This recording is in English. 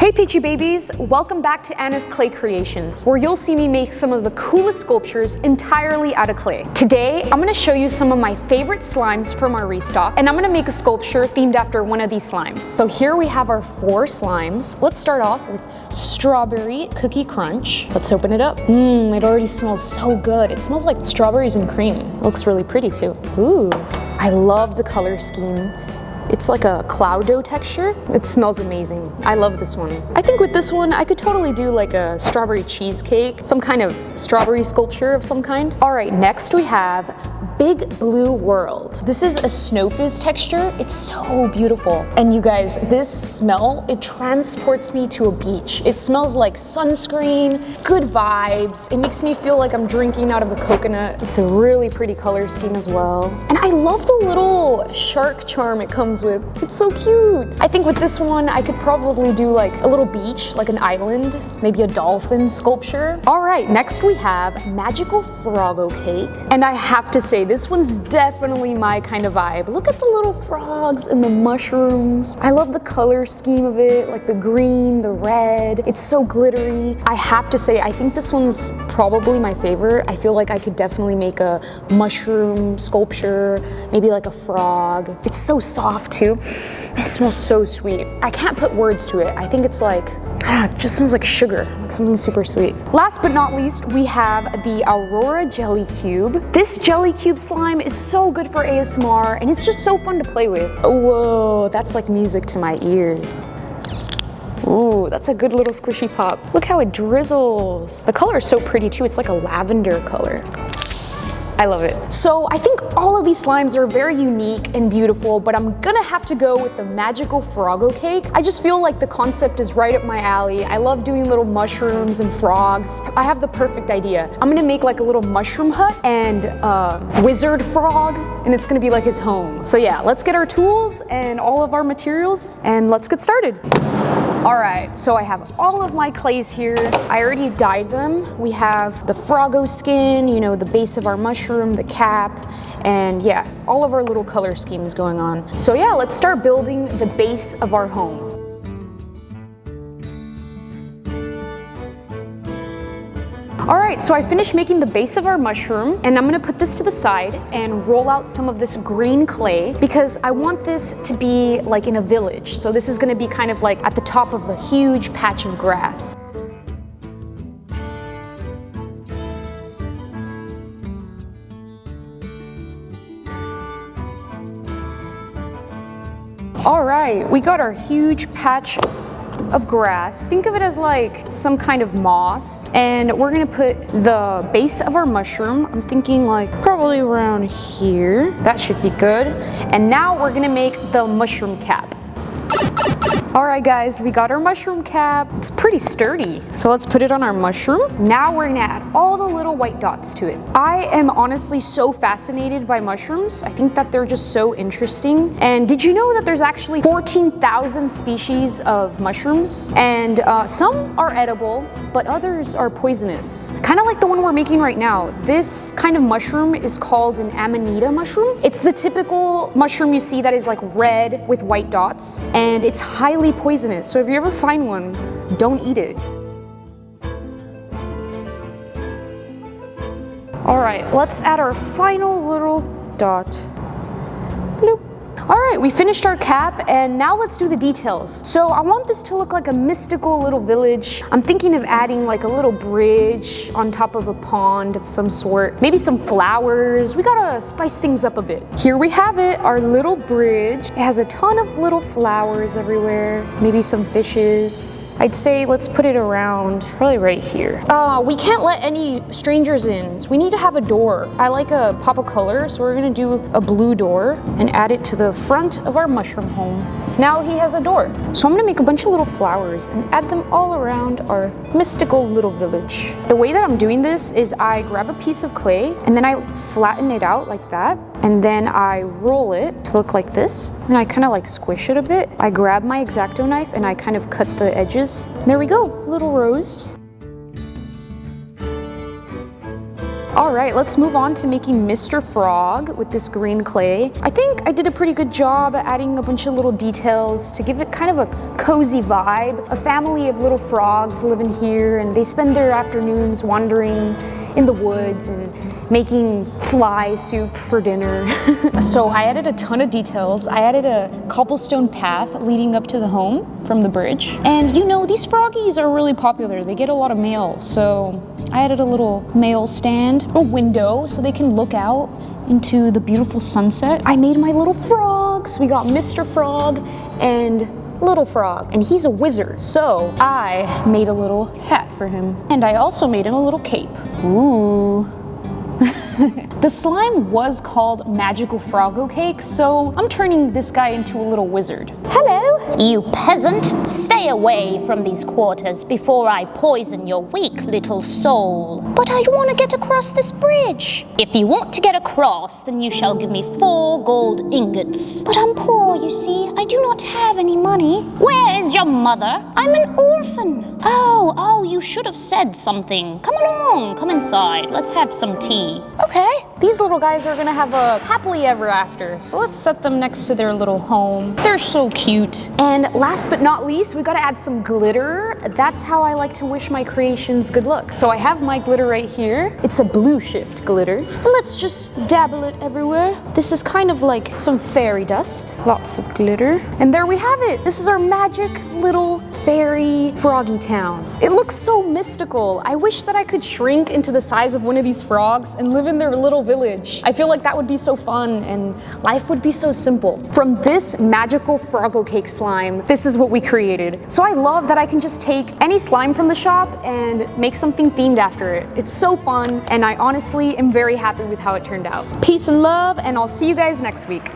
Hey Peachy Babies, welcome back to Anna's Clay Creations, where you'll see me make some of the coolest sculptures entirely out of clay. Today, I'm gonna show you some of my favorite slimes from our restock, and I'm gonna make a sculpture themed after one of these slimes. So here we have our 4 slimes. Let's start off with Strawberry Cookie Crunch. Let's open it up. It already smells so good. It smells like strawberries and cream. It looks really pretty too. Ooh, I love the color scheme. It's like a cloud dough texture. It smells amazing. I love this one. I think with this one, I could totally do like a strawberry cheesecake, some kind of strawberry sculpture of some kind. All right, next we have Big Blue World. This is a snow fizz texture. It's so beautiful. And you guys, this smell, it transports me to a beach. It smells like sunscreen, good vibes. It makes me feel like I'm drinking out of a coconut. It's a really pretty color scheme as well. And I love the little shark charm it comes with. It's so cute. I think with this one, I could probably do like a little beach, like an island, maybe a dolphin sculpture. All right, next we have Magical Froggo Cake. And I have to say, this one's definitely my kind of vibe. Look at the little frogs and the mushrooms. I love the color scheme of it, like the green, the red. It's so glittery. I have to say, I think this one's probably my favorite. I feel like I could definitely make a mushroom sculpture, maybe like a frog. It's so soft too. It smells so sweet. I can't put words to it. I think it's like, it just smells like sugar, like something super sweet. Last but not least, we have the Aurora Jelly Cube. This jelly cube slime is so good for ASMR, and it's just so fun to play with. Whoa, that's like music to my ears. Ooh, that's a good little squishy pop. Look how it drizzles. The color is so pretty too. It's like a lavender color. I love it. So I think all of these slimes are very unique and beautiful, but I'm gonna have to go with the Magical Froggo Cake. I just feel like the concept is right up my alley. I love doing little mushrooms and frogs. I have the perfect idea. I'm gonna make like a little mushroom hut and a wizard frog, and it's gonna be like his home. So yeah, let's get our tools and all of our materials, and let's get started. All right, so I have all of my clays here. I already dyed them. We have the Froggo skin, you know, the base of our mushroom, the cap, and yeah, all of our little color schemes going on. So yeah, let's start building the base of our home. All right, so I finished making the base of our mushroom, and I'm gonna put this to the side and roll out some of this green clay because I want this to be like in a village. So this is gonna be kind of like at the top of a huge patch of grass. All right, we got our huge patch of grass. Think of it as like some kind of moss, and we're gonna put the base of our mushroom. I'm thinking like probably around here. That should be good. And now we're gonna make the mushroom cap. All right guys, we got our mushroom cap. It's pretty sturdy. So let's put it on our mushroom. Now we're gonna add all the little white dots to it. I am honestly so fascinated by mushrooms. I think that they're just so interesting. And did you know that there's actually 14,000 species of mushrooms? And some are edible, but others are poisonous. Kind of like the one we're making right now. This kind of mushroom is called an amanita mushroom. It's the typical mushroom you see that is like red with white dots, and it's highly poisonous. So if you ever find one, don't eat it. All right, let's add our final little dot. Bloop. All right, we finished our cap, and now let's do the details. So I want this to look like a mystical little village. I'm thinking of adding like a little bridge on top of a pond of some sort. Maybe some flowers. We gotta spice things up a bit. Here we have it, our little bridge. It has a ton of little flowers everywhere. Maybe some fishes. I'd say let's put it around, probably right here. We can't let any strangers in, so we need to have a door. I like a pop of color, so we're gonna do a blue door and add it to the front of our mushroom home. Now he has a door. So I'm gonna make a bunch of little flowers and add them all around our mystical little village. The way that I'm doing this is I grab a piece of clay and then I flatten it out like that. And then I roll it to look like this. Then I kind of like squish it a bit. I grab my X-Acto knife and I kind of cut the edges. There we go, little rose. All right, let's move on to making Mr. Frog with this green clay. I think I did a pretty good job at adding a bunch of little details to give it kind of a cozy vibe. A family of little frogs living here, and they spend their afternoons wandering in the woods and making fly soup for dinner. So I added a ton of details. I added a cobblestone path leading up to the home from the bridge. And you know, these froggies are really popular. They get a lot of mail. So I added a little mail stand, a window so they can look out into the beautiful sunset. I made my little frogs. We got Mr. Frog and Little Frog, and he's a wizard, so I made a little hat for him. And I also made him a little cape. Ooh. The slime was called Magical Froggo Cake, so I'm turning this guy into a little wizard. Hello, you peasant. Stay away from these quarters before I poison your weak little soul. But I want to get across this bridge. If you want to get across, then you shall give me 4 gold ingots. But I'm poor, you see. I do not have any money. Where is your mother? I'm an orphan. Oh, you should have said something. Come along, come inside. Let's have some tea. Okay. These little guys are gonna have a happily ever after, so let's set them next to their little home. They're so cute. And last but not least, we gotta add some glitter. That's how I like to wish my creations good luck. So I have my glitter right here. It's a blue shift glitter. And let's just dabble it everywhere. This is kind of like some fairy dust. Lots of glitter. And there we have it. This is our magic little fairy froggy town. It looks so mystical. I wish that I could shrink into the size of one of these frogs and live in their little village. I feel like that would be so fun and life would be so simple. From this magical Froggo Cake slime, this is what we created. So I love that I can just take any slime from the shop and make something themed after it. It's so fun, and I honestly am very happy with how it turned out. Peace and love, and I'll see you guys next week.